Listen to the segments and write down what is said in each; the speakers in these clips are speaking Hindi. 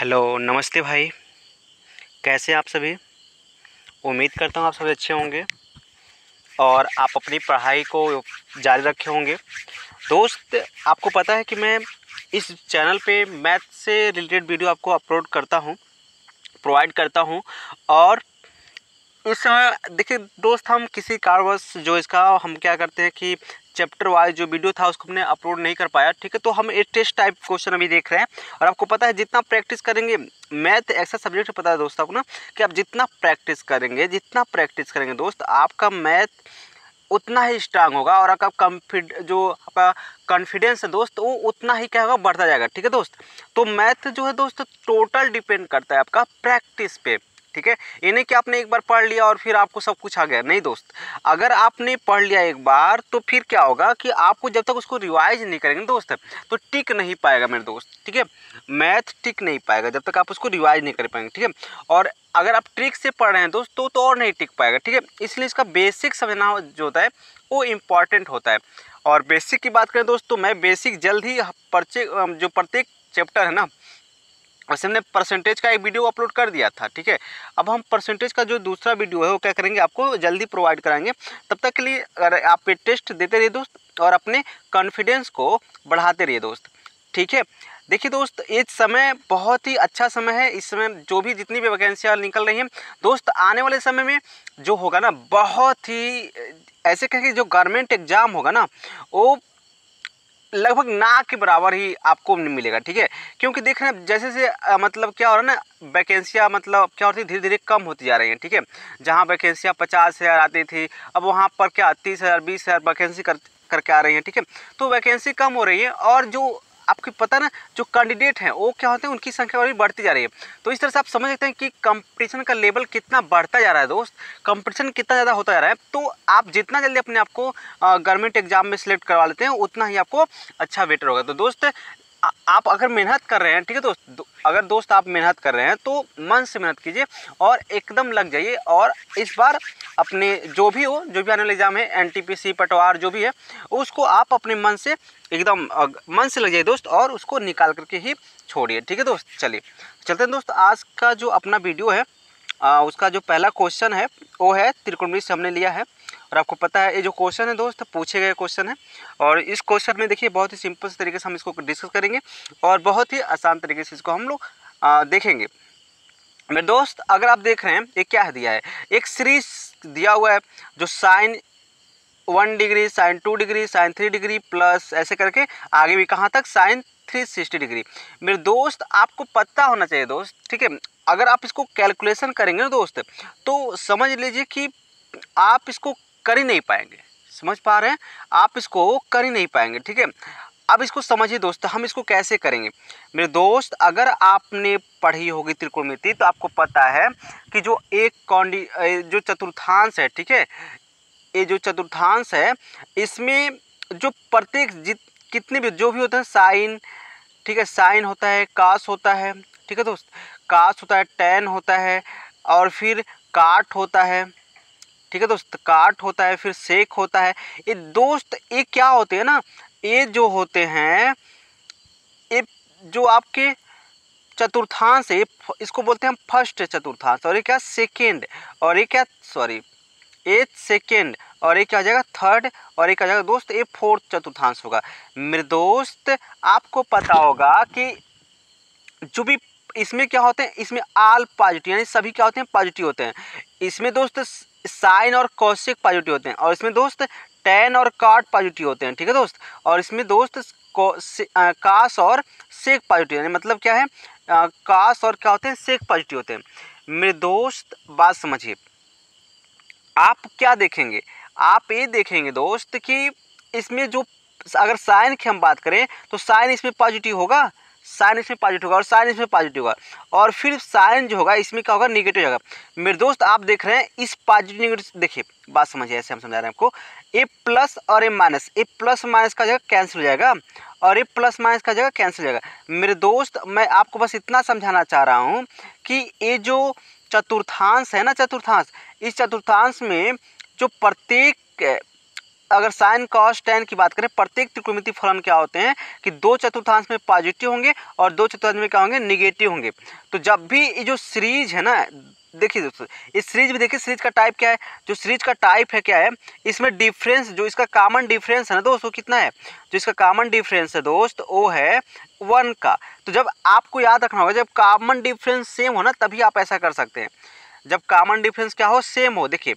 हेलो, नमस्ते भाई। कैसे हैं आप सभी? उम्मीद करता हूँ आप सभी अच्छे होंगे और आप अपनी पढ़ाई को जारी रखे होंगे। दोस्त, आपको पता है कि मैं इस चैनल पे मैथ से रिलेटेड वीडियो आपको अपलोड करता हूँ, प्रोवाइड करता हूँ। और इस समय देखिए दोस्त, हम किसी कारणवश जो इसका हम क्या करते हैं कि चैप्टर वाइज जो वीडियो था उसको हमने अपलोड नहीं कर पाया, ठीक है। तो हम एक टेस्ट टाइप क्वेश्चन अभी देख रहे हैं और आपको पता है जितना प्रैक्टिस करेंगे, मैथ ऐसा सब्जेक्ट है, पता है दोस्त आपको ना, कि आप जितना प्रैक्टिस करेंगे दोस्त, आपका मैथ उतना ही स्ट्रांग होगा और आपका जो आपका कॉन्फिडेंस है दोस्त, वो उतना ही क्या होगा, बढ़ता जाएगा, ठीक है दोस्त। तो मैथ जो है दोस्त टोटल डिपेंड करता है आपका प्रैक्टिस पे, ठीक है। ये नहीं कि आपने एक बार पढ़ लिया और फिर आपको सब कुछ आ गया, नहीं दोस्त। अगर आपने पढ़ लिया एक बार तो फिर क्या होगा कि आपको जब तक उसको रिवाइज नहीं करेंगे दोस्त, तो टिक नहीं पाएगा मेरे दोस्त, ठीक है। मैथ टिक नहीं पाएगा जब तक आप उसको रिवाइज नहीं कर पाएंगे, ठीक है। और अगर आप ट्रिक से पढ़ रहे हैं दोस्त तो और नहीं टिक पाएगा, ठीक है। इसलिए इसका बेसिक समझना जो होता है वो इम्पॉर्टेंट होता है। और बेसिक की बात करें दोस्त, तो मैं बेसिक जल्द ही जो प्रत्येक चैप्टर है ना, वैसे हमने परसेंटेज का एक वीडियो अपलोड कर दिया था, ठीक है। अब हम परसेंटेज का जो दूसरा वीडियो है वो क्या करेंगे, आपको जल्दी प्रोवाइड कराएंगे। तब तक के लिए अगर आप ये टेस्ट देते रहिए दोस्त और अपने कॉन्फिडेंस को बढ़ाते रहिए दोस्त, ठीक है। देखिए दोस्त, ये समय बहुत ही अच्छा समय है। इस समय जो भी जितनी भी वैकेंसियाँ निकल रही हैं दोस्त, आने वाले समय में जो होगा ना, बहुत ही ऐसे कहें जो गवर्नमेंट एग्ज़ाम होगा ना, वो लगभग ना के बराबर ही आपको मिलेगा, ठीक है। क्योंकि देख रहे हैं जैसे जैसे मतलब क्या हो रहा है ना, वैकेंसियाँ मतलब क्या होती है, धीरे धीरे कम होती जा रही हैं, ठीक है। जहाँ वैकेंसियाँ 50,000 आती थी, अब वहाँ पर क्या 30,000 20,000 वैकेंसी करके आ रही हैं, ठीक है। तो वैकेंसी कम हो रही है और जो आपको पता ना, जो कैंडिडेट हैं वो क्या होते हैं, उनकी संख्या और भी बढ़ती जा रही है। तो इस तरह से आप समझ सकते हैं कि कंपटीशन का लेवल कितना बढ़ता जा रहा है दोस्त, कंपटीशन कितना ज़्यादा होता जा रहा है। तो आप जितना जल्दी अपने आप को गवर्नमेंट एग्जाम में सिलेक्ट करवा लेते हैं, उतना ही आपको अच्छा बेटर होगा। तो दोस्त, आप अगर मेहनत कर रहे हैं, ठीक है दोस्त, अगर दोस्त आप मेहनत कर रहे हैं तो मन से मेहनत कीजिए और एकदम लग जाइए। और इस बार अपने जो भी आने वाला एग्ज़ाम है, एनटीपीसी पटवार जो भी है, उसको आप अपने मन से एकदम मन से लग जाइए दोस्त और उसको निकाल करके ही छोड़िए, ठीक है दोस्त। चलिए चलते हैं दोस्त, आज का जो अपना वीडियो है उसका जो पहला क्वेश्चन है वो है त्रिकोणमिति से हमने लिया है। और आपको पता है ये जो क्वेश्चन है दोस्त, पूछे गए क्वेश्चन है। और इस क्वेश्चन में देखिए बहुत ही सिंपल से तरीके से हम इसको डिस्कस करेंगे और बहुत ही आसान तरीके से इसको हम लोग देखेंगे। मेरे दोस्त, अगर आप देख रहे हैं ये क्या दिया है, एक सीरीज दिया हुआ है जो sine 1 degree, sine 2 degree, sine 3 degree plus ऐसे करके आगे भी कहाँ तक साइन 360 डिग्री। मेरे दोस्त, आपको पता होना चाहिए दोस्त, ठीक है। अगर आप इसको कैलकुलेशन करेंगे ना दोस्त, तो समझ लीजिए कि आप इसको कर ही नहीं पाएंगे। समझ पा रहे हैं? आप इसको कर ही नहीं पाएंगे, ठीक है। अब इसको समझिए दोस्त, हम इसको कैसे करेंगे। मेरे दोस्त, अगर आपने पढ़ी होगी त्रिकोणमिति तो आपको पता है कि जो चतुर्थांश है, ठीक है, ये जो चतुर्थांश है इसमें जो प्रत्येक कितने भी जो भी होते हैं साइन, ठीक है, साइन होता है, कास होता है, ठीक है दोस्त, कास होता है, टैन होता है और फिर काट होता है, ठीक है दोस्त, काट होता है, फिर सेक होता है। ये दोस्त ये क्या होते हैं ना, ये जो होते हैं, ये जो आपके चतुर्थांश है, इसको बोलते हैं हम फर्स्ट चतुर्थांश, और ये क्या सेकेंड, और ये क्या सॉरी ये सेकेंड, और ये क्या आ जाएगा थर्ड, और ये क्या आ जाएगा दोस्त, ये फोर्थ चतुर्थांश होगा। मेरे दोस्त, आपको पता होगा कि जो भी इसमें क्या होते हैं, इसमें आल पॉजिटिव यानी सभी क्या होते हैं, पॉजिटिव होते हैं। इसमें दोस्त साइन और कोसेक पॉजिटिव होते हैं और इसमें दोस्त टैन और काट पॉजिटिव होते हैं, ठीक है दोस्त। और इसमें दोस्त कास और सेक पॉजिटिव यानी मतलब क्या है, कास और क्या होते हैं, सेक पॉजिटिव होते हैं। मेरे दोस्त, बात समझिए, आप क्या देखेंगे, आप ये देखेंगे दोस्त कि इसमें जो अगर साइन की हम बात करें तो साइन इसमें पॉजिटिव होगा, साइन इसमें पॉजिटिव होगा और साइन इसमें पॉजिटिव होगा, और फिर साइन जो होगा इसमें क्या होगा, निगेटिव होगा। मेरे दोस्त, आप देख रहे हैं इस पॉजिटिव निगेटिव, देखिए बात समझिए, ऐसे हम समझा रहे हैं आपको, ए प्लस और ए माइनस, ए प्लस माइनस का जगह कैंसिल हो जाएगा और ए प्लस माइनस का जगह कैंसिल हो जाएगा। मेरे दोस्त, मैं आपको बस इतना समझाना चाह रहा हूँ कि ये जो चतुर्थांश है ना, चतुर्थांश, इस चतुर्थांश में जो प्रत्येक अगर साइन कॉस टेन की बात करें, प्रत्येक त्रिकोणमितीय फलन क्या होते हैं कि 2/4 में पॉजिटिव होंगे और 2/4 में क्या होंगे, निगेटिव होंगे। तो जब भी ये जो सीरीज है ना, देखिए दोस्तों इस सीरीज में देखिए सीरीज का टाइप क्या है, जो सीरीज का टाइप है क्या है, इसमें डिफरेंस जो इसका कॉमन डिफरेंस है ना दोस्तों कितना है, जो इसका कॉमन डिफरेंस है दोस्त वो है 1 का। तो जब आपको याद रखना होगा, जब कॉमन डिफरेंस सेम हो ना तभी आप ऐसा कर सकते हैं, जब कॉमन डिफरेंस क्या हो, सेम हो। देखिए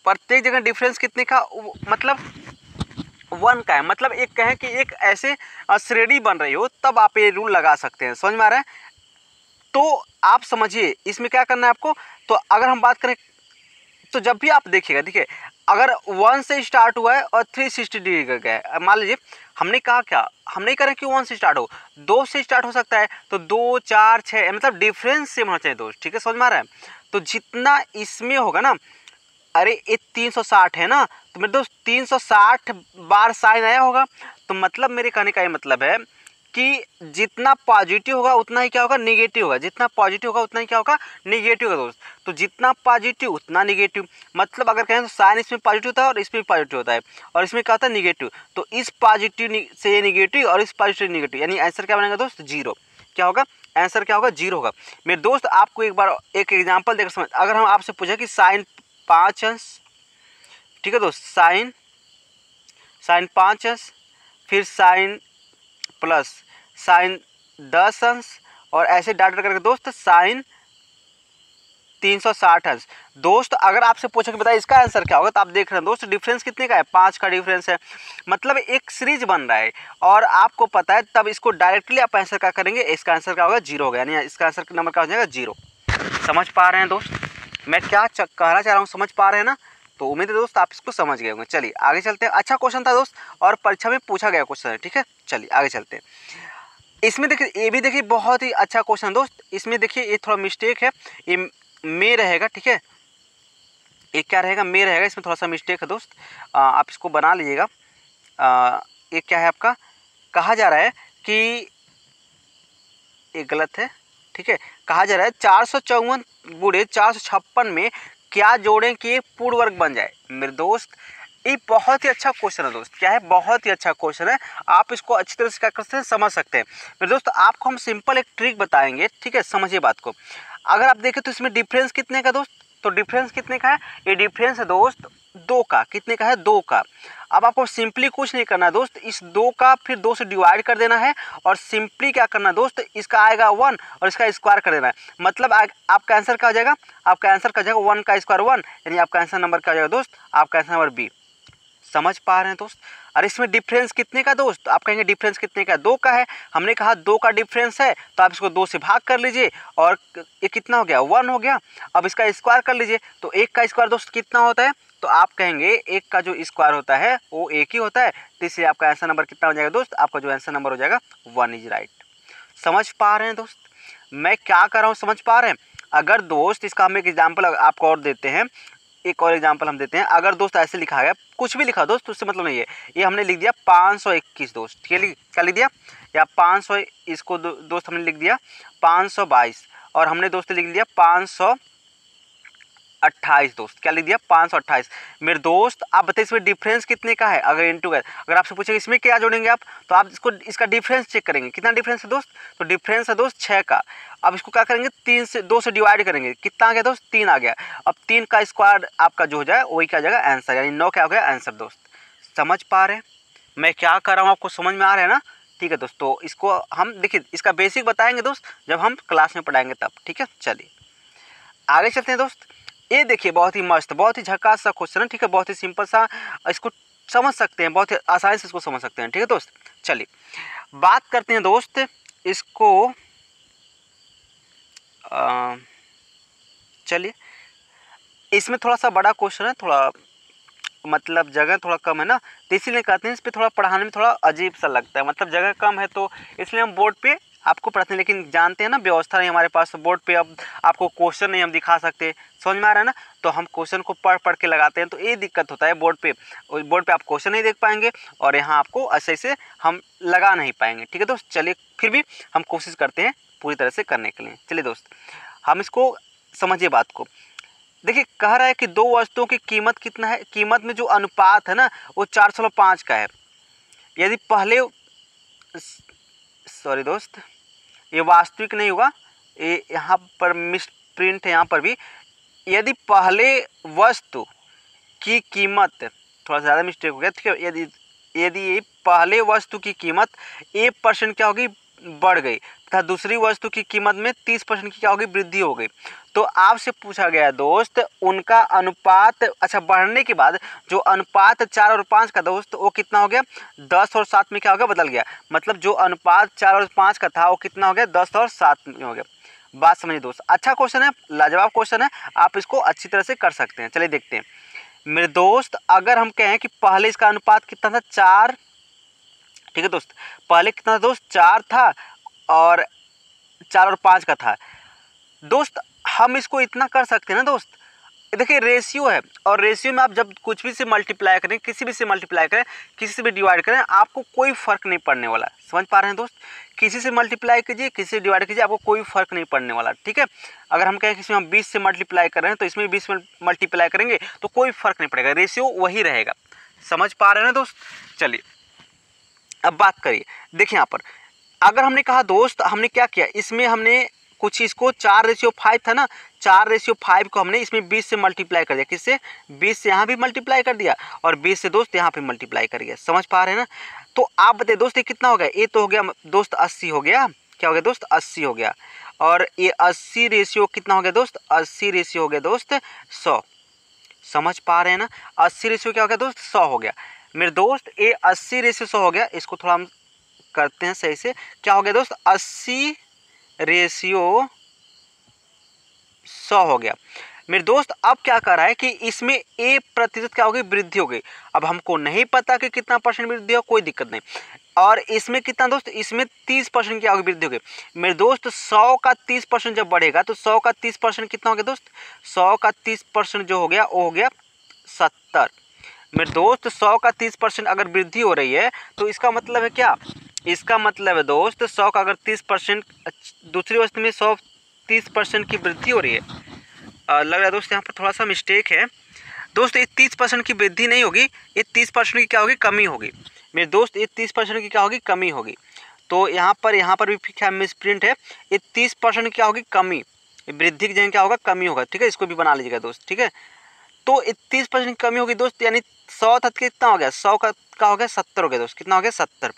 प्रत्येक जगह डिफरेंस कितने का, मतलब 1 का है, मतलब एक कहें कि एक ऐसे श्रेणी बन रही हो तब आप ये रूल लगा सकते हैं। समझ में आ रहा है? तो आप समझिए इसमें क्या करना है आपको। तो अगर हम बात करें तो जब भी आप देखिएगा, देखिए अगर 1 से स्टार्ट हुआ है और 360 डिग्री का गया है, मान लीजिए हमने कहा क्या, हम नहीं करें कि 1 से स्टार्ट हो, 2 से स्टार्ट हो सकता है, तो 2 4 6 मतलब डिफरेंस सेम होना चाहिए दोस्त। ठीक है, समझ में आ रहा है? तो जितना इसमें होगा ना, अरे ये 360 है ना, तो मेरे दोस्त 360 बार साइन आया होगा। तो मतलब मेरे कहने का ये मतलब है कि जितना पॉजिटिव होगा उतना ही क्या होगा, निगेटिव होगा, जितना पॉजिटिव होगा उतना ही क्या होगा, निगेटिव होगा दोस्त। तो जितना पॉजिटिव उतना निगेटिव, मतलब अगर कहें तो साइन इसमें पॉजिटिव होता है और इसमें पॉजिटिव होता है, और इसमें क्या होता है, निगेटिव। तो इस पॉजिटिव से निगेटिव और इस पॉजिटिव निगेटिव, यानी आंसर क्या बनेगा दोस्त, जीरो। क्या होगा आंसर, क्या होगा, जीरो होगा। मेरे दोस्त आपको एक बार एक एग्जाम्पल देकर समझ, अगर हम आपसे पूछे कि साइन 5 अंश, ठीक है दोस्त, साइन 5 अंश, फिर साइन प्लस साइन 10 अंश, और ऐसे डाटा करके दोस्त साइन 360 अंश। दोस्त अगर आपसे पूछे कि बताइए इसका आंसर क्या होगा, तो आप देख रहे हैं दोस्त डिफरेंस कितने का है, 5 का डिफरेंस है। मतलब एक सीरीज बन रहा है और आपको पता है, तब इसको डायरेक्टली आप आंसर क्या करेंगे, इसका आंसर क्या होगा, जीरो होगा, यानी इसका आंसर नंबर क्या हो जाएगा, जीरो। समझ पा रहे हैं दोस्त मैं क्या कहना चाह रहा हूँ, समझ पा रहे हैं ना? तो उम्मीद है दोस्त आप इसको समझ गए होंगे। चलिए आगे चलते हैं। अच्छा क्वेश्चन था दोस्त और परीक्षा में पूछा गया क्वेश्चन है, ठीक है। चलिए आगे चलते हैं। इसमें देखिए ये भी देखिए बहुत ही अच्छा क्वेश्चन दोस्त। इसमें देखिए ये थोड़ा मिस्टेक है, ये में रहेगा, ठीक है, ये क्या रहेगा, में रहेगा, इसमें थोड़ा सा मिस्टेक है दोस्त, आप इसको बना लीजिएगा। ये क्या है आपका, कहा जा रहा है कि ये गलत है, ठीक है। कहा जा रहा है 454 गुणे 456 में क्या जोड़ें कि पूर्ण वर्ग बन जाए। मेरे दोस्त ये बहुत ही अच्छा क्वेश्चन है दोस्त, क्या है, बहुत ही अच्छा क्वेश्चन है। आप इसको अच्छी तरह से क्या कर सकते हैं, समझ सकते हैं। मेरे दोस्त आपको हम सिंपल एक ट्रिक बताएंगे, ठीक है, समझिए बात को। अगर आप देखें तो इसमें डिफरेंस कितने का दोस्त, तो डिफरेंस कितने का है, ये डिफरेंस है दोस्त 2 का। कितने का है, 2 का। अब आपको सिंपली कुछ नहीं करना दोस्त, इस 2 का फिर 2 से डिवाइड कर देना है, और सिंपली क्या करना दोस्त, इसका आएगा 1 और इसका स्क्वायर कर देना है। मतलब आपका आंसर क्या हो जाएगा, आपका आंसर क्या हो जाएगा, 1 का स्क्वायर 1, यानी आपका आंसर नंबर क्या हो जाएगा दोस्त, आपका आंसर नंबर बी। समझ पा रहे हैं दोस्त? और इसमें डिफरेंस कितने का दोस्त, आप कहेंगे डिफरेंस कितने का, 2 का है। हमने कहा 2 का डिफरेंस है, तो आप इसको 2 से भाग कर लीजिए, और ये कितना हो गया, 1 हो गया। अब इसका स्क्वायर कर लीजिए, तो 1 का स्क्वायर दोस्त कितना होता है, तो आप कहेंगे 1 का जो स्क्वायर होता है वो 1 ही होता है। तो इसलिए आपका आंसर नंबर कितना हो जाएगा दोस्त, आपका जो आंसर नंबर हो जाएगा 1 इज राइट। समझ पा रहे हैं दोस्त मैं क्या कर रहा हूँ, समझ पा रहे हैं? अगर दोस्त इसका हम एक एग्जाम्पल आपको और देते हैं, एक और एग्जाम्पल हम देते हैं। अगर दोस्त ऐसे लिखा है, कुछ भी लिखा दोस्त उससे मतलब नहीं है, ये हमने लिख दिया 521 दोस्त, ठीक है, क्या लिख दिया, या 500, इसको दोस्त हमने लिख दिया 522, और हमने दोस्त लिख दिया 528 दोस्त, क्या लिख दिया 528। मेरे दोस्त आप बताइए इसमें डिफरेंस कितने का है, अगर इनटू का, अगर आपसे पूछेगा इसमें क्या जोड़ेंगे आप, तो आप इसको इसका डिफरेंस चेक करेंगे, कितना डिफरेंस है दोस्त, तो डिफरेंस है दोस्त 6 का। अब इसको क्या करेंगे, 2 से डिवाइड करेंगे, कितना आ गया दोस्त, 3 आ गया। अब 3 का स्क्वायर आपका जो हो जाए वही क्या जाएगा आंसर, यानी 9 क्या हो गया आंसर दोस्त। समझ पा रहे हैं मैं क्या कर रहा हूँ, आपको समझ में आ रहा है ना? ठीक है दोस्त, तो इसको हम देखिए इसका बेसिक बताएंगे दोस्त जब हम क्लास में पढ़ाएंगे तब, ठीक है। चलिए आगे चलते हैं दोस्त। ये देखिए बहुत ही मस्त, बहुत ही झकास सा क्वेश्चन है, ठीक है, बहुत ही सिंपल सा, इसको समझ सकते हैं, बहुत ही आसानी से इसको समझ सकते हैं, ठीक है दोस्त। चलिए बात करते हैं दोस्त इसको, चलिए इसमें थोड़ा सा बड़ा क्वेश्चन है, थोड़ा मतलब जगह थोड़ा कम है ना, तो इसीलिए कहते हैं इस पर थोड़ा पढ़ाने में थोड़ा अजीब सा लगता है, मतलब जगह कम है तो इसलिए हम बोर्ड पे आपको पढ़ते हैं। लेकिन जानते हैं ना व्यवस्था नहीं हमारे पास, तो बोर्ड पे अब आपको क्वेश्चन नहीं हम दिखा सकते, समझ में आ रहा है ना, तो हम क्वेश्चन को पढ़ पढ़ के लगाते हैं, तो ये दिक्कत होता है बोर्ड पे। बोर्ड पे आप क्वेश्चन नहीं देख पाएंगे और यहाँ आपको ऐसे से हम लगा नहीं पाएंगे, ठीक है दोस्त। चलिए फिर भी हम कोशिश करते हैं पूरी तरह से करने के लिए। चलिए दोस्त हम इसको समझिए बात को। देखिए कह रहा है कि दो वस्तुओं की कीमत कितना है, कीमत में जो अनुपात है ना वो 4/5 का है। यदि पहले, सॉरी दोस्त, ये वास्तविक नहीं होगा, ये यहाँ पर मिस प्रिंट है यहाँ पर भी। यदि पहले वस्तु की कीमत, थोड़ा सा ज़्यादा मिस्टेक हो गया, ठीक है, यदि पहले वस्तु की कीमत 1% क्या होगी, बढ़ गई, तथा दूसरी वस्तु की कीमत में 30% की क्या होगी, वृद्धि हो गई, तो आपसे पूछा गया दोस्त उनका अनुपात, अच्छा बढ़ने के बाद जो अनुपात 4 और 5 का दोस्त वो कितना हो गया, 10 और 7 में क्या हो गया, बदल गया। मतलब जो अनुपात 4 और 5 का था वो कितना हो गया, 10 और 7 में हो गया। बात समझिए दोस्त, अच्छा क्वेश्चन है, लाजवाब क्वेश्चन है, आप इसको अच्छी तरह से कर सकते हैं। चलिए देखते हैं मेरे दोस्त, अगर हम कहें कि पहले इसका अनुपात कितना था, 4, ठीक है दोस्त, पहले कितना था दोस्त, 4 था और 4 और 5 का था दोस्त। हम इसको इतना कर सकते हैं ना दोस्त, देखिए रेशियो है, और रेशियो में आप जब कुछ भी से मल्टीप्लाई करें, किसी भी से मल्टीप्लाई करें, किसी से भी डिवाइड करें, आपको कोई फर्क नहीं पड़ने वाला। समझ पा रहे हैं दोस्त, किसी से मल्टीप्लाई कीजिए, किसी से डिवाइड कीजिए, आपको कोई फर्क नहीं पड़ने वाला, ठीक है। अगर हम कहें कि इसमें हम 20 से मल्टीप्लाई कर रहे हैं तो इसमें 20 मल्टीप्लाई करेंगे तो कोई फर्क नहीं पड़ेगा, रेशियो वही रहेगा। समझ पा रहे हैं ना दोस्त। चलिए अब बात करिए, देखिए यहाँ पर अगर हमने कहा दोस्त, हमने क्या किया, इसमें हमने कुछ इसको 4/5 था ना, 4/5 को हमने इसमें 20 से मल्टीप्लाई कर दिया, किससे, 20 से यहाँ भी मल्टीप्लाई कर दिया और 20 से दोस्त यहाँ पे मल्टीप्लाई कर दिया। समझ पा रहे हैं ना। तो आप बताइए दोस्त ये कितना हो गया, ये तो हो गया दोस्त 80 हो गया, क्या हो गया दोस्त, 80 हो गया। और ये 80 रेशियो कितना हो गया दोस्त, 80 रेशियो हो गया दोस्त 100। समझ पा रहे हैं ना, 80 रेशियो क्या हो गया दोस्त, 100 हो गया मेरे दोस्त। ये 80 रेशियो 100 हो गया, इसको थोड़ा हम करते हैं सही से, क्या हो गया दोस्त, 80 रेशियो 100 हो गया मेरे दोस्त। अब क्या कर रहा है कि इसमें 1% क्या हो गई, वृद्धि हो गई। अब हमको नहीं पता कि कितना परसेंट वृद्धि हो, कोई दिक्कत नहीं। और इसमें कितना दोस्त, इसमें 30% क्या होगी, वृद्धि हो गई मेरे दोस्त। 100 का 30% जब बढ़ेगा तो 100 का 30% कितना हो गया दोस्त, 100 का 30% जो हो गया वो हो गया 70 मेरे दोस्त। 100 का 30% अगर वृद्धि हो रही है तो इसका मतलब है क्या, इसका मतलब है दोस्त 100 का अगर 30%, दूसरी वस्तु में 130% की वृद्धि हो रही है। लग रहा है दोस्त यहाँ पर थोड़ा सा मिस्टेक है दोस्त, ये 30% की वृद्धि नहीं होगी, ये 30% की क्या होगी, कमी होगी मेरे दोस्त। ये 30% की क्या होगी, कमी होगी। तो यहाँ पर भी क्या मिसप्रिंट है, ये 30% की क्या होगी, कमी, वृद्धि की जगह क्या होगा, कमी होगा, ठीक है। इसको भी बना लीजिएगा दोस्त, ठीक है। तो 30% की कमी होगी दोस्त, यानी 100 था कितना हो गया, 100 का हो गया 70 हो गया दोस्त, कितना हो गया 70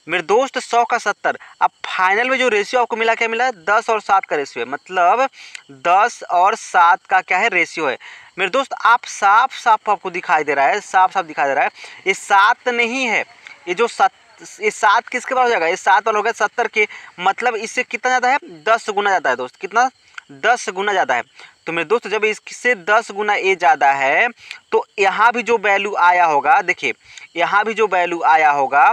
मेरे दोस्त, 100 का 70। अब फाइनल में जो रेशियो आपको मिला, क्या मिला, 10 और 7 का रेशियो है, मतलब 10 और 7 का क्या है, रेशियो है मेरे दोस्त। आप साफ साफ आपको दिखाई दे रहा है, साफ साफ दिखाई दे रहा है, ये 7 नहीं है, ये जो 7 किसके पास हो जाएगा, ये 7 और हो गया 70 के, मतलब इससे कितना ज़्यादा है, 10 गुना ज़्यादा है दोस्त, कितना, 10 गुना ज़्यादा है। तो मेरे दोस्त जब इससे 10 गुना ये ज़्यादा है तो यहाँ भी जो वैल्यू आया होगा, देखिए यहाँ भी जो वैल्यू आया होगा,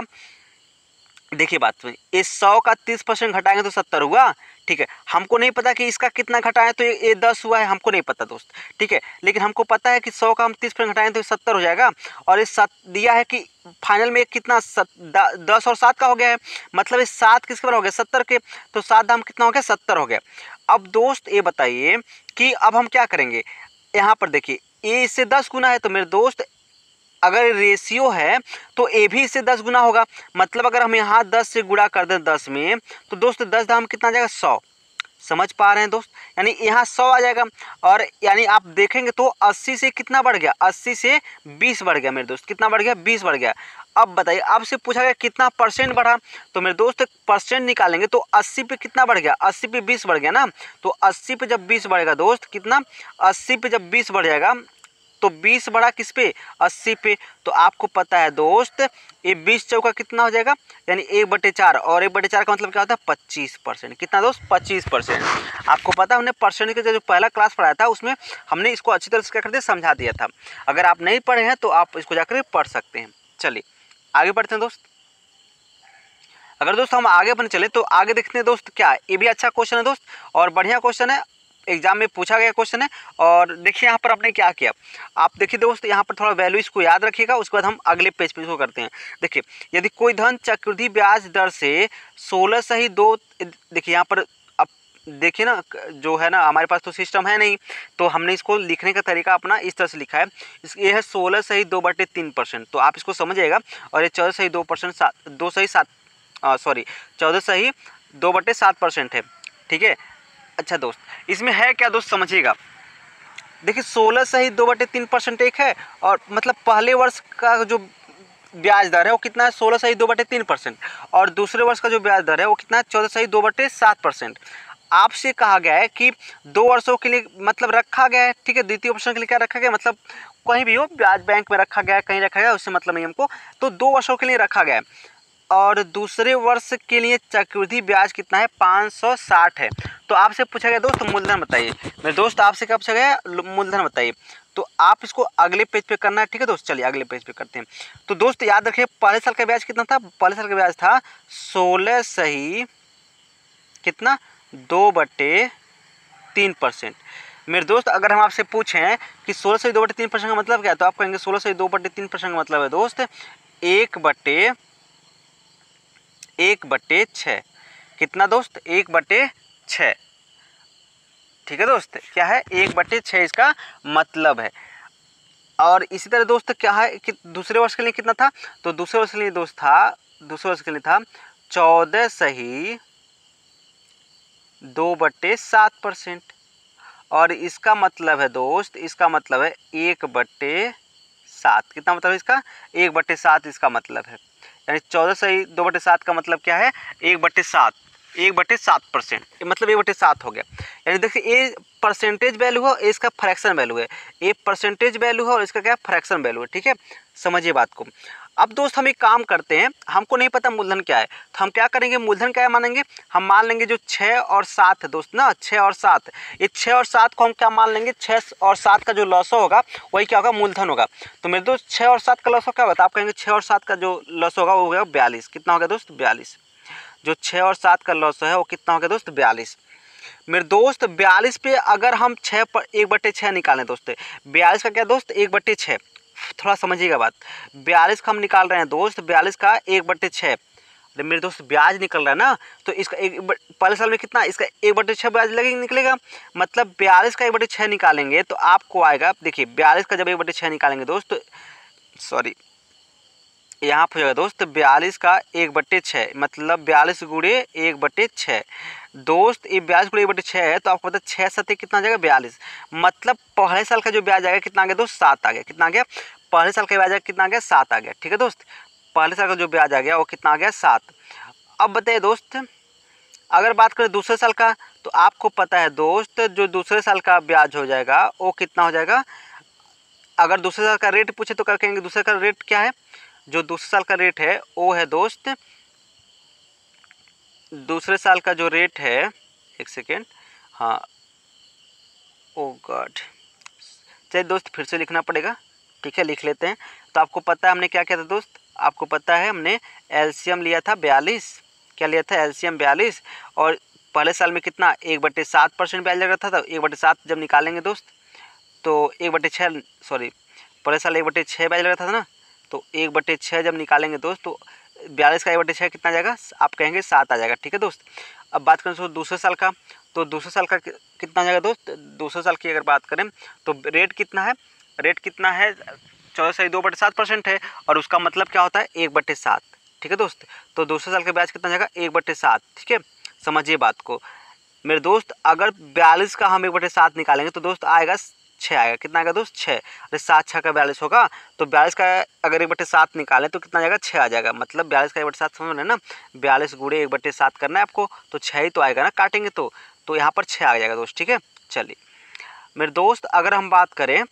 देखिए बात सुनिए, इस 100 का 30% घटाएंगे तो 70 हुआ, ठीक है। हमको नहीं पता कि इसका कितना घटाएं तो ये 10 हुआ है, हमको नहीं पता दोस्त, ठीक है। लेकिन हमको पता है कि 100 का हम 30% घटाएं तो 70 हो जाएगा, और ये दिया है कि फाइनल में कितना 10 और 7 का हो गया है, मतलब ये 7 किसके बराबर हो गया, 70 के, तो 7 दाम कितना हो गया, 70 हो गया। अब दोस्त ये बताइए कि अब हम क्या करेंगे, यहाँ पर देखिए ये इससे 10 गुना है, तो मेरे दोस्त अगर रेशियो है तो ए भी इससे 10 गुना होगा, मतलब अगर हम यहाँ 10 से गुणा कर दें 10 में, तो दोस्त 10 दाम कितना आ जाएगा, 100। समझ पा रहे हैं दोस्त, यानी यहाँ 100 आ जाएगा, और यानी आप देखेंगे तो 80 से कितना बढ़ गया, 80 से 20 बढ़ गया मेरे दोस्त, कितना बढ़ गया, 20 बढ़ गया। अब बताइए, आपसे पूछा गया कितना परसेंट बढ़ा, तो मेरे दोस्त परसेंट निकालेंगे तो 80 पे कितना बढ़ गया, 80 पे 20 बढ़ गया ना, तो 80 पे जब 20 बढ़ेगा दोस्त, कितना, 80 पे जब 20 बढ़ जाएगा तो 20 बढ़ा किस पे, 80 पे। तो आपको पता है दोस्त ये 20 चौका कितना हो जाएगा, यानी 1/4, और 1/4 का मतलब क्या होता है, 25%। कितना दोस्त, 25%। आपको पता है हमने परसेंट का जो पहला क्लास पढ़ाया था उसमें हमने इसको अच्छी तरह से क्या कर दिया, समझा दिया था। अगर आप नहीं पढ़े हैं तो आप इसको जाकर पढ़ सकते हैं। चलिए आगे बढ़ते हैं दोस्त। अगर दोस्त हम आगे बढ़ने चले तो आगे देखते हैं दोस्त, क्या ये भी अच्छा क्वेश्चन है दोस्त, और बढ़िया क्वेश्चन है, एग्जाम में पूछा गया क्वेश्चन है। और देखिए यहाँ पर आपने क्या किया, आप देखिए दोस्त यहाँ पर थोड़ा वैल्यू इसको याद रखिएगा, उसके बाद हम अगले पेज पे इसको करते हैं। देखिए यदि कोई धन चक्रवृद्धि ब्याज दर से 16 सही 2, देखिए यहाँ पर अब देखिए ना, जो है ना हमारे पास तो सिस्टम है नहीं, तो हमने इसको लिखने का तरीका अपना इस तरह से लिखा है। ये है 16 सही 2/3%, तो आप इसको समझिएगा। और ये 14 सही 2% 2 सही 7 सॉरी 14 सही 2/7% है, ठीक है। अच्छा दोस्त, इसमें है क्या दोस्त, समझिएगा। देखिए 16 सही 2/3% एक है, और मतलब पहले वर्ष का जो ब्याज दर है वो कितना है, 16 सही 2/3%। और दूसरे वर्ष का जो ब्याज दर है वो कितना है, 14 सही 2/7%। आपसे कहा गया है कि 2 वर्षों के लिए मतलब रखा गया है, ठीक है। द्वितीय ऑप्शन के लिए क्या रखा गया, मतलब कहीं भी हो, ब्याज बैंक में रखा गया है, कहीं रखा गया है, उससे मतलब नहीं हमको। तो 2 वर्षों के लिए रखा गया है, और दूसरे वर्ष के लिए चक्रवृद्धि ब्याज कितना है, 560 है। तो आपसे पूछा गया दोस्त मूलधन बताइए। मेरे दोस्त आपसे क्या पूछा गया, मूलधन बताइए। तो आप इसको अगले पेज पे करना है, ठीक है दोस्त। चलिए अगले पेज पे करते हैं। तो दोस्त याद रखिए, पहले साल का ब्याज कितना था, पहले साल का ब्याज था 16 सही कितना, 2/3%। मेरे दोस्त अगर हम आपसे पूछें कि 16 सही 2/3% का मतलब क्या है, तो आप कहेंगे 16 सही 2/3% का मतलब है दोस्त 1/6। कितना दोस्त, 1/6, ठीक है दोस्त। क्या है, 1/6 इसका मतलब है। और इसी तरह दोस्त क्या है कि दूसरे वर्ष के लिए कितना था, तो दूसरे वर्ष के लिए दोस्त था, दूसरे वर्ष के लिए था 14 सही 2/7%। और इसका मतलब है दोस्त, इसका मतलब है 1/7। कितना मतलब है इसका, 1/7 इसका मतलब है। यानी 14 सही 2/7 का मतलब क्या है, 1/7, 1/7%, मतलब 1/7 हो गया। यानी देखिए ये परसेंटेज वैल्यू है, इसका फ्रैक्शन वैल्यू है। ये परसेंटेज वैल्यू है और इसका क्या फ्रैक्शन वैल्यू है, ठीक है। समझिए बात को। अब दोस्त हम एक काम करते हैं, हमको नहीं पता मूलधन क्या है, तो हम क्या करेंगे, मूलधन क्या है मानेंगे, हम मान लेंगे जो 6 और 7 है दोस्त ना, 6 और 7, ये 6 और 7 को हम क्या मान लेंगे, 6 और 7 का जो लॉसो होगा वही क्या होगा, मूलधन होगा। तो मेरे दोस्त 6 और 7 का लॉसो क्या होगा, तो आप कहेंगे 6 और 7 का जो लॉस होगा वो होगा 42। कितना होगा दोस्त, 42। जो 6 और 7 का लॉस है वो कितना होगा दोस्त, 42। मेरे दोस्त 42 पे अगर हम 6 पर 1/6 निकालें दोस्त, 42 का क्या दोस्त, 1/6, थोड़ा समझिएगा बात। 42 का हम निकाल रहे हैं दोस्त, 42 का 1/6। अरे मेरे दोस्त ब्याज निकल रहा है ना, तो इसका पहले साल में कितना, इसका 1/6 ब्याज लगेगा, निकलेगा। मतलब 42 का 1/6 निकालेंगे तो आपको आएगा, देखिए 42 का जब 1/6 निकालेंगे दोस्त, सॉरी यहाँ पर हो जाएगा दोस्त 42 का 1/6, मतलब 42 गुणे 1/6 दोस्त। ये 42 गुणे 1/6 है, तो आपको पता है 6 7 कितना आ जाएगा, 42। मतलब पहले साल का जो ब्याज आएगा कितना आ गया दोस्त, 7 आ गया। कितना आ गया, पहले साल का ब्याज आएगा कितना आ गया, 7 आ गया, ठीक है दोस्त। पहले साल का जो ब्याज आ गया वो कितना आ गया, 7। अब बताइए दोस्त, अगर बात करें दूसरे साल का, तो आपको पता है दोस्त जो दूसरे साल का ब्याज हो जाएगा वो कितना हो जाएगा। अगर दूसरे साल का रेट पूछे तो क्या कहेंगे, दूसरे का रेट क्या है, जो दूसरे साल का रेट है वो है दोस्त, दूसरे साल का जो रेट है, एक सेकेंड, हाँ ओ गॉड, चलिए दोस्त फिर से लिखना पड़ेगा, ठीक है लिख लेते हैं। तो आपको पता है हमने क्या किया था दोस्त, आपको पता है हमने एलसीएम लिया था 42। क्या लिया था, एलसीएम 42। और पहले साल में कितना, 1/7% ब्याज लग रहा था, तो 1/7 जब निकालेंगे दोस्त तो 1/6, सॉरी पहले साल 1/6 ब्याज लग रहा था ना, तो 1/6 जब निकालेंगे दोस्त तो 42 का 1/6 कितना आ जाएगा, आप कहेंगे 7 आ जाएगा, ठीक है दोस्त। अब बात करें दोस्तों दूसरे साल का, तो दूसरे साल का कितना आ जाएगा दोस्त, दूसरे साल की अगर बात करें तो रेट कितना है, रेट कितना है, 14.2% है, और उसका मतलब क्या होता है 1/7, ठीक है दोस्त। तो दूसरे साल का ब्याज कितना जाएगा, 1/7, ठीक है। समझिए बात को मेरे दोस्त, अगर 42 का हम 1/7 निकालेंगे तो दोस्त आएगा 6 आएगा। कितना आएगा दोस्त, 6। अरे 7 6 का 42 होगा, तो 42 का अगर 1/7 निकालें तो कितना जाएगा, 6 आ जाएगा। मतलब 42 का 1/7 समझ रहे हैं ना, 42 गुणे 1/7 करना है आपको, तो 6 ही तो आएगा ना, काटेंगे तो यहाँ पर 6 आ जाएगा दोस्त, ठीक है। चलिए मेरे दोस्त अगर हम बात करें,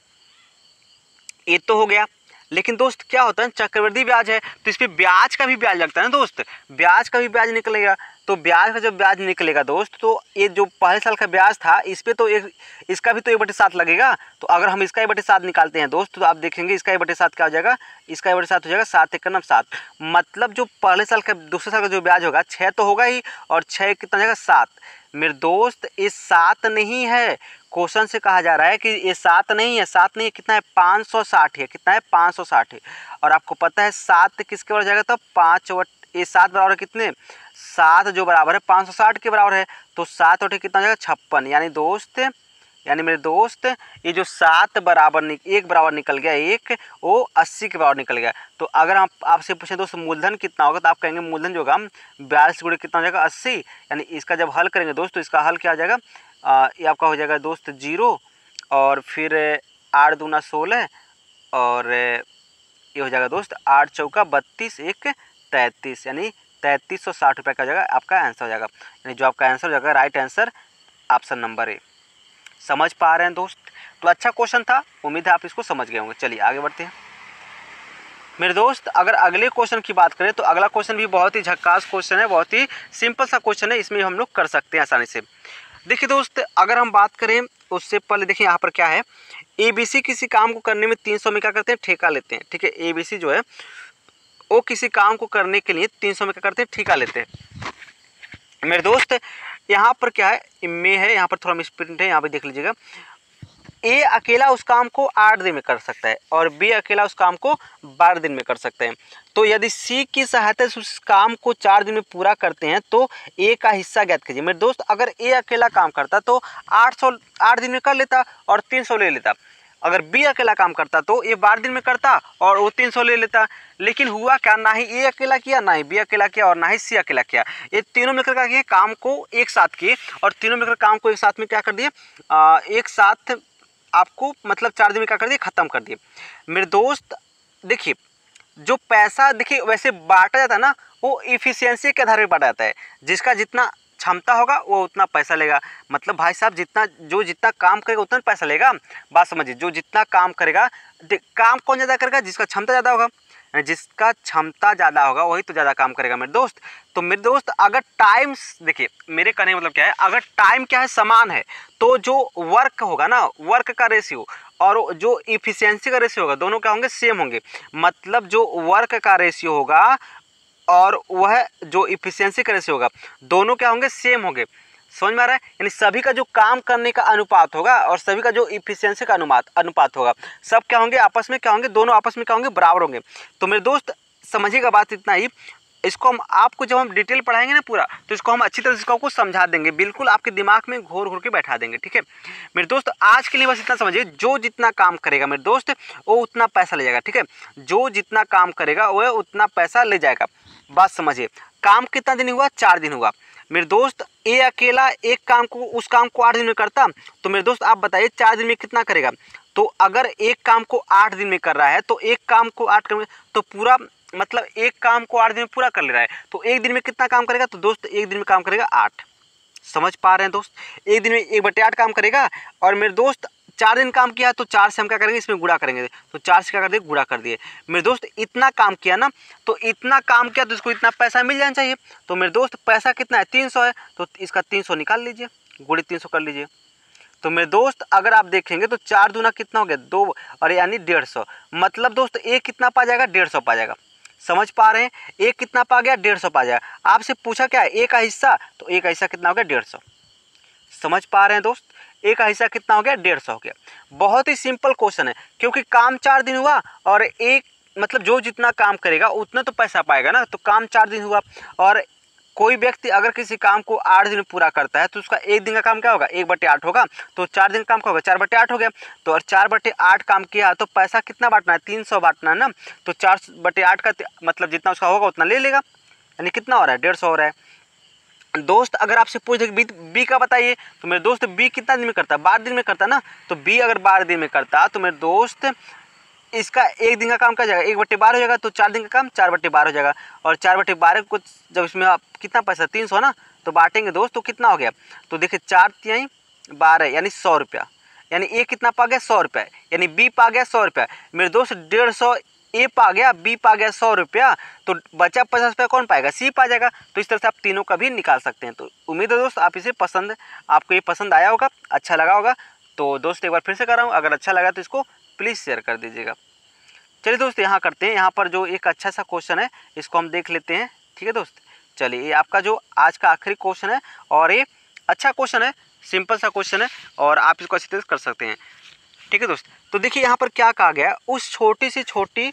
ये तो हो गया, लेकिन दोस्त क्या होता है, चक्रवृद्धि ब्याज है तो इस पर ब्याज का भी ब्याज लगता है ना दोस्त, ब्याज का भी ब्याज निकलेगा। तो ब्याज का जब ब्याज निकलेगा दोस्त, तो ये जो पहले साल का ब्याज था इस पर तो इसका भी तो 1/7 लगेगा। तो अगर हम इसका 1/7 निकालते हैं दोस्त, तो आप देखेंगे इसका 1/7 क्या हो जाएगा, इसका 1/7 हो जाएगा 7 × 7। मतलब जो पहले साल का दूसरे साल का जो ब्याज होगा 6 तो होगा ही, और 6 कितना हो जाएगा, 7। मेरे दोस्त ये 7 नहीं है, क्वेश्चन से कहा जा रहा है कि ये 7 नहीं है, 7 नहीं है, कितना है, 560 है। कितना है, 560 है। और आपको पता है 7 किसके बराबर जाएगा, तो 5 ये 7 बराबर कितने, 7 जो बराबर है 560 के बराबर है, तो 7 और कितना हो जाएगा 56। यानी मेरे दोस्त ये जो 7 बराबर 1 बराबर निकल गया, 1 वो 80 के बराबर निकल गया। तो अगर हम आपसे पूछें दोस्त मूलधन कितना होगा, तो आप कहेंगे मूलधन जो होगा 42 गुणे कितना हो जाएगा 80। यानी इसका जब हल करेंगे दोस्त तो इसका हल क्या आ जाएगा, ये आपका हो जाएगा दोस्त 0 और फिर 8 दूना 16 और ये हो जाएगा दोस्त 8 चौका 32 1 33, यानी 3360 रुपये का हो जाएगा आपका आंसर हो जाएगा। यानी जो आपका आंसर हो जाएगा right answer option number A. समझ पा रहे हैं दोस्त? तो अच्छा क्वेश्चन था, उम्मीद है आप इसको समझ गए होंगे। चलिए आगे बढ़ते हैं मेरे दोस्त। अगर अगले क्वेश्चन की बात करें तो अगला क्वेश्चन भी बहुत ही झक्कास क्वेश्चन है, बहुत ही सिंपल सा क्वेश्चन है, इसमें हम लोग कर सकते हैं आसानी से। देखिए दोस्त, अगर हम बात करें उससे पहले देखिए यहाँ पर क्या है, ABC किसी काम को करने में 300 में क्या करते हैं, ठेका लेते हैं। ठीक है, ABC जो है वो किसी काम को करने के लिए 300 में क्या करते हैं, ठेका लेते हैं। मेरे दोस्त यहाँ पर क्या है, में है, यहाँ पर थोड़ा मिसप्रिंट है, यहाँ पे देख लीजिएगा। ए अकेला उस काम को 8 दिन में कर सकता है और बी अकेला उस काम को 12 दिन में कर सकते हैं। तो यदि सी की सहायता से उस काम को 4 दिन में पूरा करते हैं तो ए का हिस्सा ज्ञात कीजिए। मेरे दोस्त अगर ए अकेला काम करता तो 8 दिन में कर लेता और 300 ले लेता। अगर बी अकेला काम करता तो ये 12 दिन में करता और वो 300 ले लेता। लेकिन हुआ क्या, ना ही ए अकेला किया, ना ही बी अकेला किया और ना ही सी अकेला किया। ये तीनों मिलकर क्या किए, काम को एक साथ किए और तीनों मिलकर काम को एक साथ में क्या कर दिए, एक साथ आपको मतलब 4 दिन में क्या कर दिए, ख़त्म कर दिए। मेरे दोस्त देखिए, जो पैसा देखिए वैसे बांटा जाता है ना, वो इफ़िशियंसी के आधार पर बांटा जाता है। जिसका जितना क्षमता होगा वो उतना पैसा लेगा। मतलब भाई साहब जितना काम करेगा उतना पैसा लेगा। बात समझिए, जो जितना काम करेगा, काम कौन ज़्यादा करेगा, जिसका क्षमता ज़्यादा होगा। जिसका क्षमता ज़्यादा होगा वही तो ज़्यादा काम करेगा मेरे दोस्त। तो मेरे दोस्त अगर टाइम, देखिए मेरे कहने का मतलब क्या है, अगर टाइम क्या है समान है तो जो वर्क होगा ना, वर्क का रेशियो और जो इफिशियंसी का रेशियो होगा, दोनों क्या होंगे, सेम होंगे। मतलब जो वर्क का रेशियो होगा और वह जो इफिशियंसी का रेशियो होगा, दोनों क्या होंगे, सेम होंगे। समझ में आ रहा है? यानी सभी का जो काम करने का अनुपात होगा और सभी का जो इफिशियंसी का अनुपात होगा, सब क्या होंगे, आपस में क्या होंगे, दोनों आपस में क्या होंगे, बराबर होंगे। तो मेरे दोस्त समझिएगा बात इतना ही। इसको हम आपको जब हम डिटेल पढ़ाएंगे ना पूरा, तो इसको हम अच्छी तरह से इसको समझा देंगे, बिल्कुल आपके दिमाग में घोर घोर के बैठा देंगे। ठीक है मेरे दोस्त, आज के लिए बस इतना समझिए, जो जितना काम करेगा मेरे दोस्त वो उतना पैसा ले जाएगा। ठीक है, जो जितना काम करेगा वह उतना पैसा ले जाएगा। बात समझिए, काम कितना दिन हुआ, 4 दिन हुआ। मेरे दोस्त ए अकेला एक काम को, उस काम को 8 दिन में करता, तो मेरे दोस्त आप बताइए 4 दिन में कितना करेगा। तो अगर एक काम को 8 दिन में कर रहा है तो एक काम को 8 दिन में, तो पूरा मतलब एक काम को 8 दिन में पूरा कर ले रहा है, तो एक दिन में कितना काम करेगा, तो दोस्त एक दिन में काम करेगा 8। समझ पा रहे हैं दोस्त? एक दिन में 1/8 काम करेगा। और मेरे दोस्त 4 दिन काम किया तो 4 से हम क्या करेंगे, इसमें गुणा करेंगे, तो 4 से क्या कर दिए, गुणा कर दिए। मेरे दोस्त इतना काम किया ना, तो इतना काम किया तो इसको इतना पैसा मिल जाना चाहिए। तो मेरे दोस्त पैसा कितना है, 300 है, तो इसका 300 निकाल लीजिए, गुणे 300 कर लीजिए। तो मेरे दोस्त अगर आप देखेंगे तो 4 दूना कितना हो गया, 2 और यानी 150। मतलब दोस्त एक कितना पा जाएगा, 150 पा जाएगा। समझ पा रहे हैं? एक कितना पा गया, 150 पा जाएगा। आपसे पूछा क्या है, एक का हिस्सा, तो एक का हिस्सा कितना हो गया, 150। समझ पा रहे हैं दोस्त? एक का हिस्सा कितना हो गया, 150 हो गया। बहुत ही सिंपल क्वेश्चन है, क्योंकि काम 4 दिन हुआ और एक मतलब जो जितना काम करेगा उतना तो पैसा पाएगा ना। तो काम 4 दिन हुआ और कोई व्यक्ति अगर किसी काम को 8 दिन में पूरा करता है तो उसका एक दिन का काम क्या होगा, 1/8 होगा। तो 4 दिन काम का होगा, 4/8 हो गया। तो और 4/8 काम किया तो पैसा कितना बांटना है, 300 बांटना है ना। तो 4/8 का मतलब जितना उसका होगा उतना ले लेगा, यानी कितना हो रहा है, 150 हो रहा है। दोस्त अगर आपसे पूछ दे बी का बताइए, तो मेरे दोस्त बी कितना दिन में करता है, 12 दिन में करता है ना। तो बी अगर 12 दिन में करता तो मेरे दोस्त इसका एक दिन का काम क्या जाएगा, 1/12 हो जाएगा। तो 4 दिन का काम 4/12 हो जाएगा। और 4/12 को जब इसमें आप कितना पैसा, 300 ना, तो बांटेंगे दोस्त तो कितना हो गया। तो देखिए 4×3=12 यानी 100 रुपया। यानी ए कितना पा गया, 100 रुपया, यानी बी पा गया 100 रुपया। मेरे दोस्त 150 ए पा गया, बी पा गया 100 रुपया, तो बचा 50 रुपया कौन पाएगा, सी पा जाएगा। तो इस तरह से आप तीनों का भी निकाल सकते हैं। तो उम्मीद है दोस्त आप इसे आपको ये पसंद आया होगा, अच्छा लगा होगा। तो दोस्त एक बार फिर से कर रहा हूँ, अगर अच्छा लगा तो इसको प्लीज़ शेयर कर दीजिएगा। चलिए दोस्त यहाँ करते हैं, यहाँ पर जो एक अच्छा सा क्वेश्चन है इसको हम देख लेते हैं। ठीक है दोस्त, चलिए ये आपका जो आज का आखिरी क्वेश्चन है और ये अच्छा क्वेश्चन है, सिंपल सा क्वेश्चन है और आप इसको अच्छी तरह से कर सकते हैं। ठीक है दोस्त, तो देखिए यहाँ पर क्या कहा गया, उस छोटी सी छोटी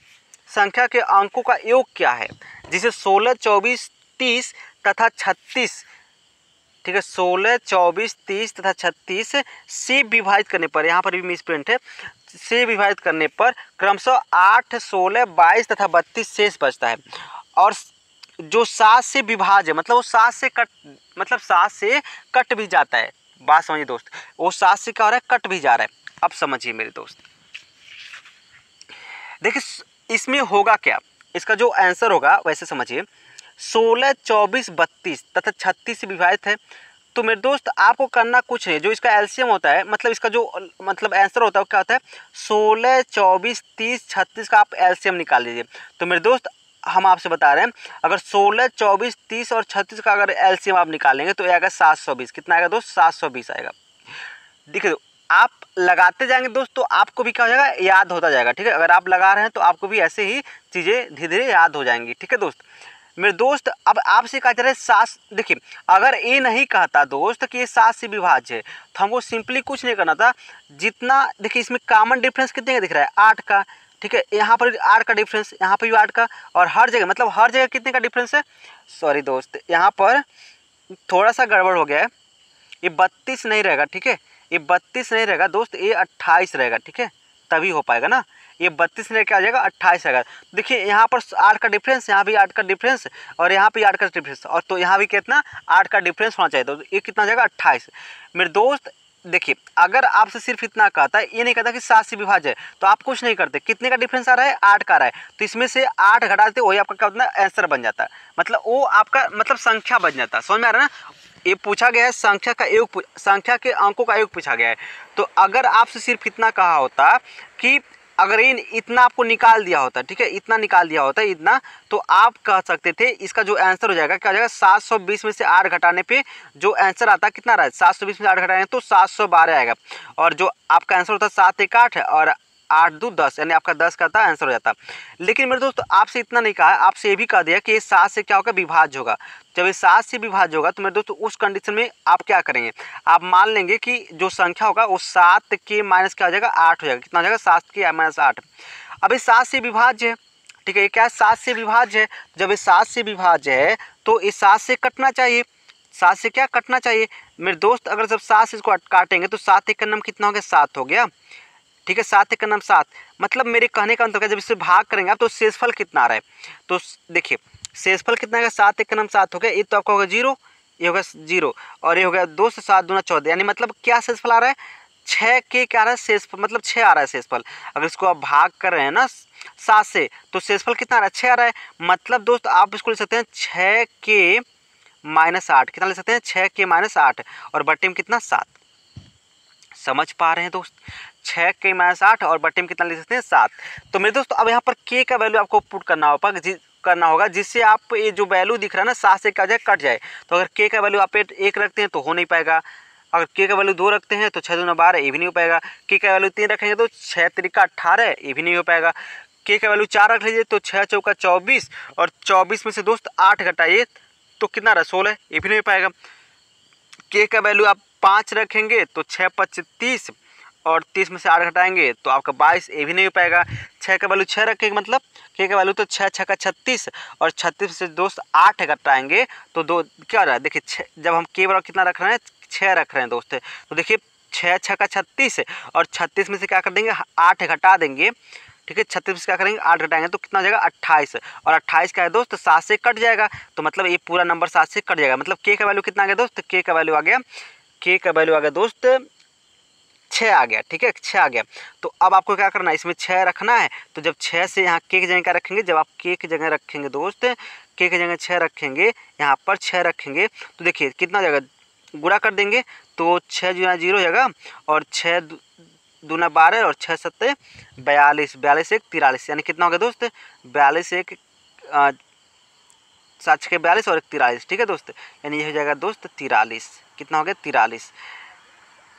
संख्या के अंकों का योग क्या है जिसे 16, 24, 30 तथा 36, ठीक है, 16, 24, 30 तथा 36 से विभाजित करने पर, यहाँ पर भी मिस प्रिंट है, से विभाजित करने पर क्रमशः 8, 16, 22 तथा 32 शेष बचता है। और जो 7 से विभाज्य मतलब वो 7 से कट, मतलब 7 से कट भी जाता है। बात समझिए दोस्त, वो 7 से क्या हो रहा है, कट भी जा रहा है। अब समझिए मेरे दोस्त, देखिए इसमें होगा क्या, इसका जो आंसर होगा वैसे समझिए, 16, 24, 32 तथा 36 से विभाजित है। तो मेरे दोस्त आपको करना कुछ नहीं, जो इसका एलसीएम होता है, मतलब इसका जो मतलब आंसर होता है वो क्या होता है, 16, 24, 30, 36 का आप एलसीएम निकाल लीजिए। तो मेरे दोस्त हम आपसे बता रहे हैं, अगर 16, 24, 30 और 36 का अगर एलसीएम आप निकालेंगे तो आएगा 720। कितना आएगा दोस्त, 720 आएगा। देखिए आप लगाते जाएंगे दोस्त तो आपको भी क्या हो जाएगा, याद होता जाएगा। ठीक है, अगर आप लगा रहे हैं तो आपको भी ऐसे ही चीज़ें धीरे धीरे याद हो जाएंगी। ठीक है दोस्त, मेरे दोस्त अब आपसे कहा जा रहा है 7, देखिए अगर ये नहीं कहता दोस्त कि ये 7 से विभाज्य है तो हमको सिंपली कुछ नहीं करना था, जितना देखिए इसमें कॉमन डिफरेंस कितने का दिख रहा है, 8 का। ठीक है, यहाँ पर 8 का डिफरेंस, यहाँ पर भी 8 का, और हर जगह मतलब हर जगह कितने का डिफरेंस है, सॉरी दोस्त यहाँ पर थोड़ा सा गड़बड़ हो गया है, ये 32 नहीं रहेगा। ठीक है, ये 32 नहीं रहेगा दोस्त, ये 28 रहेगा। ठीक है, तभी हो पाएगा ना, ये 32 नहीं क्या आ जाएगा, 28 आएगा। देखिए यहाँ पर 8 का डिफरेंस, यहाँ भी 8 का डिफरेंस, और यहाँ पे 8 का डिफरेंस, और तो यहाँ भी कितना 8 का डिफरेंस होना चाहिए। तो ये कितना आ जाएगा, 28। मेरे दोस्त देखिए अगर आपसे सिर्फ इतना कहता है, ये नहीं कहता कि 7 से विभाज्य है, तो आप कुछ नहीं करते, कितने का डिफरेंस आ रहा है, 8 का आ रहा है, तो इसमें से 8 घटा देते, वही आपका क्या होता है, आंसर बन जाता है। मतलब वो आपका मतलब संख्या बन जाता है। समझ में आ रहा है ना, ये पूछा गया है संख्या का योग, संख्या के अंकों का योग पूछा गया है। तो अगर आपसे सिर्फ इतना कहा होता कि अगर इन इतना आपको निकाल दिया होता, ठीक है, इतना निकाल दिया होता इतना, तो आप कह सकते थे इसका जो आंसर हो जाएगा क्या हो जाएगा, 720 में से 8 घटाने पे जो आंसर आता कितना रहा है, 720 में से 8 घटाएंगे तो 712 आएगा। और जो आपका आंसर होता 7 1 8 और 8 2 10, यानी आपका 10 का था आंसर हो जाता। लेकिन मेरे दोस्त आपसे इतना नहीं कहा, आपसे ये भी कह दिया कि ये 7 से क्या होगा, विभाज्य होगा। जब ये 7 से विभाज्य होगा तो मेरे दोस्त उस कंडीशन में आप क्या करेंगे, आप मान लेंगे कि जो संख्या होगा वो 7 के माइनस क्या हो जाएगा, 8 हो जाएगा। कितना हो जाएगा, 7 के माइनस 8। अब ये 7 से विभाज्य है, ठीक है, ये क्या है, 7 से विभाज्य है। जब ये 7 से विभाज्य है तो इस 7 से कटना चाहिए, 7 से क्या कटना चाहिए मेरे दोस्त। अगर जब 7 से इसको काटेंगे तो 7 1 का नाम कितना हो गया, 7 हो गया। ठीक है, 7 1 का नाम 7, मतलब मेरे कहने का मतलब जब इससे भाग करेंगे आप तो शेषफल कितना आ रहा है, तो देखिए शेषफल कितना आएगा, 7 1 का नाम 7 हो गया, ये तो आपका होगा 0, ये होगा 0, और ये हो गया 2 से 7 दूना 14, यानी मतलब क्या शेषफल आ रहा है, 6 के क्या आ रहा है शेषफल, मतलब 6 आ रहा है शेषफल। अगर इसको आप भाग कर रहे हैं ना 7 से तो शेषफल कितना आ रहा है, 6 आ रहा है। मतलब दोस्त आप इसको ले सकते हैं 6 के माइनस 8, कितना ले सकते हैं, 6 के माइनस 8, और बट्टे में कितना 7। समझ पा रहे हैं दोस्त, 6 के माइनस 8 और बट्टे में कितना ले सकते हैं, 7। तो मेरे दोस्त अब यहाँ पर के का वैल्यू आपको पुट करना होगा जिससे आप ये जो वैल्यू दिख रहा है ना 7 से क्या जाए, कट जाए। तो अगर के का वैल्यू आप 1 रखते हैं तो हो नहीं पाएगा, अगर के का वैल्यू 2 रखते हैं तो 6 दूना 12, ये भी नहीं हो पाएगा। के का वैल्यू 3 रखेंगे तो 6 3 18, ये भी नहीं हो पाएगा। के का वैल्यू 4 रख लीजिए तो 6 चौका 24, और 24 में से दोस्त 8 घटाइए तो कितना रहा, 16, ये भी नहीं हो पाएगा। के का वैल्यू आप 5 रखेंगे तो 6 5 30, और 30 में से 8 घटाएंगे तो आपका 22, ये भी नहीं हो पाएगा। 6 का वैल्यू 6 रखेंगे, मतलब के का वैल्यू तो 6 6 का 36, और 36 से दोस्त 8 घटाएंगे तो दो क्या हो रहा है, देखिए जब हम के बराबर कितना रख रहे हैं, 6 रख रहे हैं दोस्त, तो देखिए 6 6 का 36, और 36 में से क्या कर देंगे, 8 घटा देंगे। ठीक है, 36 में से क्या करेंगे, 8 घटाएंगे तो कितना हो जाएगा, 28, और 28 का है दोस्त 7 से कट जाएगा, तो मतलब ये पूरा नंबर 7 से कट जाएगा। मतलब के का वैल्यू कितना आ गया दोस्त, के का वैल्यू आ गया, के का वैल्यू आ गया दोस्त 6 आ गया। ठीक है, 6 आ गया। तो अब आपको क्या करना है, इसमें 6 रखना है, तो जब 6 से यहाँ के की जगह क्या रखेंगे, जब आप के की जगह रखेंगे दोस्त, के की जगह 6 रखेंगे, यहाँ पर 6 रखेंगे तो देखिए कितना जाएगा, गुणा कर देंगे तो 6 गुना 0 हो जाएगा, और 6 दूना 12, और 6 7 42, 42 1 43, यानी कितना हो गया दोस्त, 42 1 7 6 42 और 1 43। ठीक है दोस्त, यानी ये हो जाएगा दोस्त 43। कितना हो गया, 43,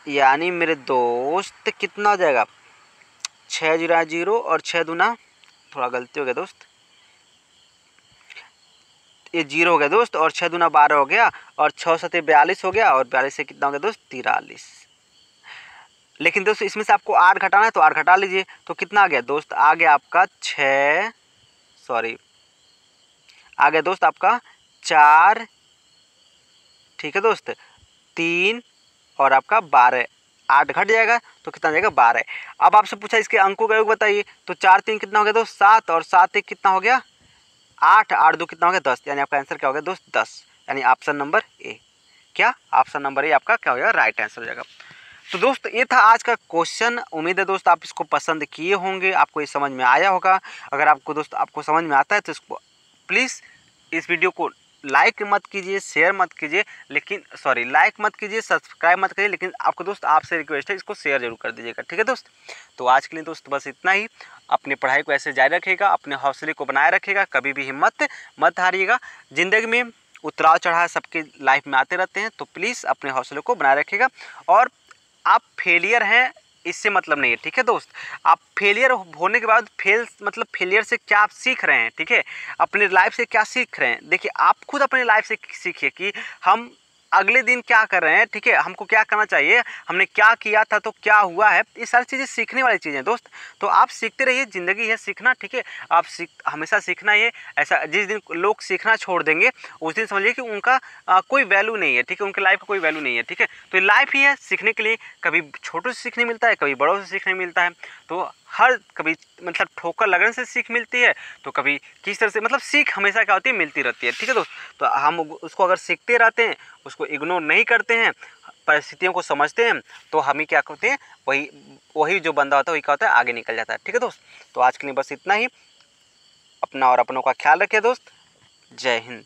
यानी मेरे दोस्त कितना हो जाएगा, 6 जीरो 0 और 6 दूना, थोड़ा गलती हो गया दोस्त, ये 0 हो गया दोस्त, और 6 दूना 12 हो गया, और 6 7 42 हो गया, और 42 से कितना हो गया दोस्त, 43। लेकिन दोस्त इसमें से आपको 8 घटाना है तो 8 घटा लीजिए, तो कितना आ गया दोस्त, आ गया आपका 6, सॉरी आ गया दोस्त आपका 4, ठीक है दोस्त, 3 और आपका 12, 8 घट जाएगा तो कितना जाएगा 12। अब आपसे पूछा इसके अंकों का योग बताइए, तो 4 3 कितना हो गया दोस्त 7, और 7 1 कितना हो गया 8, 8 2 कितना हो गया 10, यानी आपका आंसर क्या हो गया दोस्त 10, यानी ऑप्शन नंबर ए। क्या ऑप्शन नंबर ए आपका क्या हो जाएगा राइट आंसर हो जाएगा। तो दोस्त ये था आज का क्वेश्चन। उम्मीद है दोस्त आप इसको पसंद किए होंगे, आपको ये समझ में आया होगा। अगर आपको दोस्त आपको समझ में आता है तो इसको प्लीज़ इस वीडियो को लाइक मत कीजिए, शेयर मत कीजिए, लेकिन सॉरी लाइक मत कीजिए, सब्सक्राइब मत कीजिए, लेकिन आपको दोस्त आपसे रिक्वेस्ट है इसको शेयर जरूर कर दीजिएगा, ठीक है दोस्त। तो आज के लिए दोस्त बस इतना ही। अपनी पढ़ाई को ऐसे जारी रखिएगा, अपने हौसले को बनाए रखिएगा, कभी भी हिम्मत मत हारिएगा। ज़िंदगी में उतराव चढ़ाव सबके लाइफ में आते रहते हैं, तो प्लीज़ अपने हौसले को बनाए रखिएगा। और आप फेलियर हैं इससे मतलब नहीं है, ठीक है दोस्त। आप फेलियर होने के बाद मतलब फेलियर से क्या आप सीख रहे हैं, ठीक है, अपने लाइफ से क्या सीख रहे हैं। देखिए आप खुद अपने लाइफ से सीखिए कि हम अगले दिन क्या कर रहे हैं, ठीक है, हमको क्या करना चाहिए, हमने क्या किया था तो क्या हुआ है। ये सारी चीज़ें सीखने वाली चीज़ें दोस्त। तो आप सीखते रहिए, ज़िंदगी है सीखना, ठीक है। आप हमेशा सीखना ही है। ऐसा जिस दिन लोग सीखना छोड़ देंगे उस दिन समझिए कि उनका कोई वैल्यू नहीं है, ठीक है, उनके लाइफ का कोई वैल्यू नहीं है, ठीक है। तो ये लाइफ ही है सीखने के लिए, कभी छोटों से सीखने मिलता है, कभी बड़ों से सीखने मिलता है। तो हर कभी मतलब ठोकर लगने से सीख मिलती है, तो कभी किस तरह से मतलब सीख हमेशा क्या होती है मिलती रहती है, ठीक है दोस्त। तो हम उसको अगर सीखते रहते हैं, उसको इग्नोर नहीं करते हैं, परिस्थितियों को समझते हैं, तो हम ही क्या करते हैं वही जो बंदा होता है वही क्या होता है आगे निकल जाता है, ठीक है दोस्त। तो आज के लिए बस इतना ही। अपना और अपनों का ख्याल रखिए दोस्त। जय हिंद।